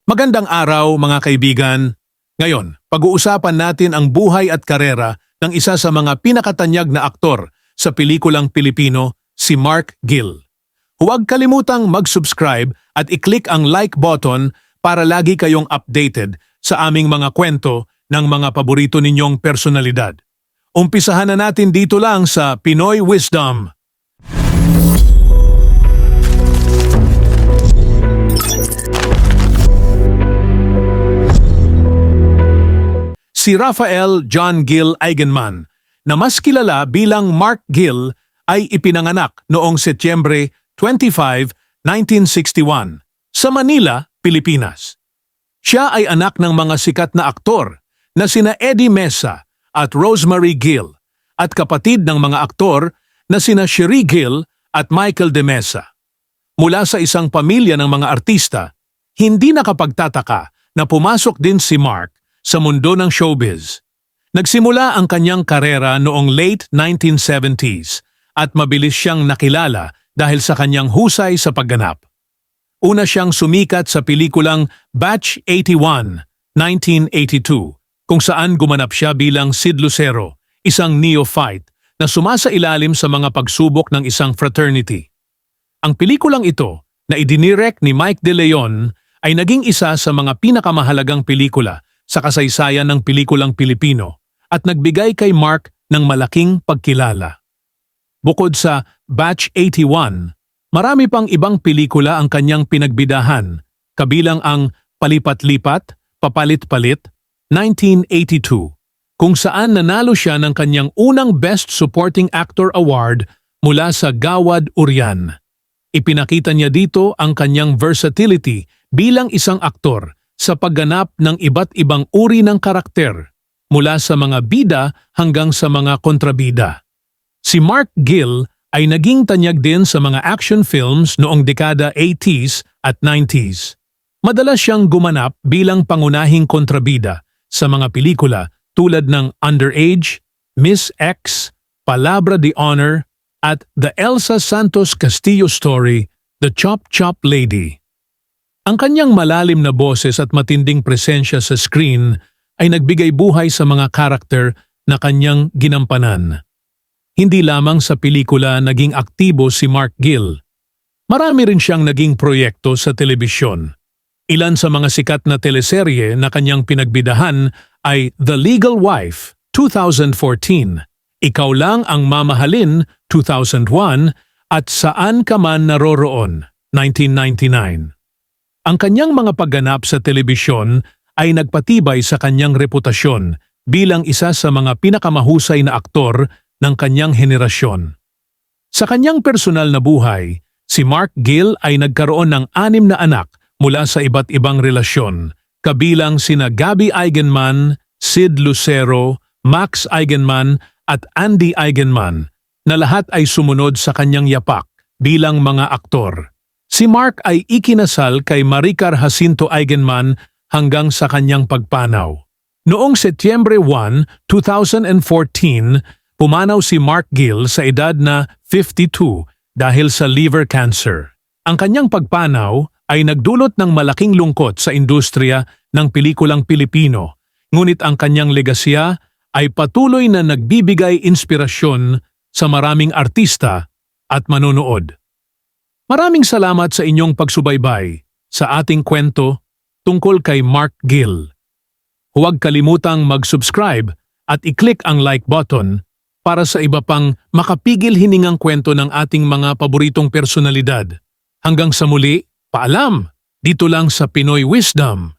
Magandang araw mga kaibigan. Ngayon, pag-uusapan natin ang buhay at karera ng isa sa mga pinakatanyag na aktor sa pelikulang Pilipino, si Mark Gil. Huwag kalimutang mag-subscribe at i-click ang like button para lagi kayong updated sa aming mga kwento ng mga paborito ninyong personalidad. Umpisahan na natin dito lang sa Pinoy Wisdom. Si Rafael John Gil Eigenman, na mas kilala bilang Mark Gil, ay ipinanganak noong Setyembre 25, 1961, sa Manila, Pilipinas. Siya ay anak ng mga sikat na aktor na sina Eddie Mesa at Rosemary Gil at kapatid ng mga aktor na sina Cherie Gil at Michael De Mesa. Mula sa isang pamilya ng mga artista, hindi nakapagtataka na pumasok din si Mark sa mundo ng showbiz. Nagsimula ang kanyang karera noong late 1970s at mabilis siyang nakilala dahil sa kanyang husay sa pagganap. Una siyang sumikat sa pelikulang Batch 81, 1982, kung saan gumanap siya bilang Sid Lucero, isang neophyte na sumasailalim sa mga pagsubok ng isang fraternity. Ang pelikulang ito, na idinirect ni Mike De Leon, ay naging isa sa mga pinakamahalagang pelikula sa kasaysayan ng pelikulang Pilipino at nagbigay kay Mark ng malaking pagkilala. Bukod sa Batch 81, marami pang ibang pelikula ang kanyang pinagbidahan, kabilang ang Palipat-lipat, Papalit-palit, 1982, kung saan nanalo siya ng kanyang unang Best Supporting Actor Award mula sa Gawad Urian. Ipinakita niya dito ang kanyang versatility bilang isang aktor sa pagganap ng iba't ibang uri ng karakter, mula sa mga bida hanggang sa mga kontrabida. Si Mark Gil ay naging tanyag din sa mga action films noong dekada 80s at 90s. Madalas siyang gumanap bilang pangunahing kontrabida sa mga pelikula tulad ng Underage, Miss X, Palabra de Honor, at The Elsa Santos Castillo Story, The Chop Chop Lady. Ang kanyang malalim na boses at matinding presensya sa screen ay nagbigay buhay sa mga karakter na kanyang ginampanan. Hindi lamang sa pelikula naging aktibo si Mark Gil. Marami rin siyang naging proyekto sa telebisyon. Ilan sa mga sikat na teleserye na kanyang pinagbidahan ay The Legal Wife, 2014, Ikaw Lang Ang Mamahalin, 2001, at Saan Ka Man Naroroon, 1999. Ang kanyang mga pagganap sa telebisyon ay nagpatibay sa kanyang reputasyon bilang isa sa mga pinakamahusay na aktor ng kanyang henerasyon. Sa kanyang personal na buhay, si Mark Gil ay nagkaroon ng 6 na anak mula sa iba't ibang relasyon, kabilang sina Gabby Eigenman, Sid Lucero, Max Eigenman at Andy Eigenman, na lahat ay sumunod sa kanyang yapak bilang mga aktor. Si Mark ay ikinasal kay Maricar Jacinto Eigenman hanggang sa kanyang pagpanaw. Noong Setyembre 1, 2014, pumanaw si Mark Gil sa edad na 52 dahil sa liver cancer. Ang kanyang pagpanaw ay nagdulot ng malaking lungkot sa industriya ng pelikulang Pilipino, ngunit ang kanyang legasya ay patuloy na nagbibigay inspirasyon sa maraming artista at manonood. Maraming salamat sa inyong pagsubaybay sa ating kwento tungkol kay Mark Gil. Huwag kalimutang mag-subscribe at i-click ang like button para sa iba pang makapigil hiningang kwento ng ating mga paboritong personalidad. Hanggang sa muli, paalam! Dito lang sa Pinoy Wisdom.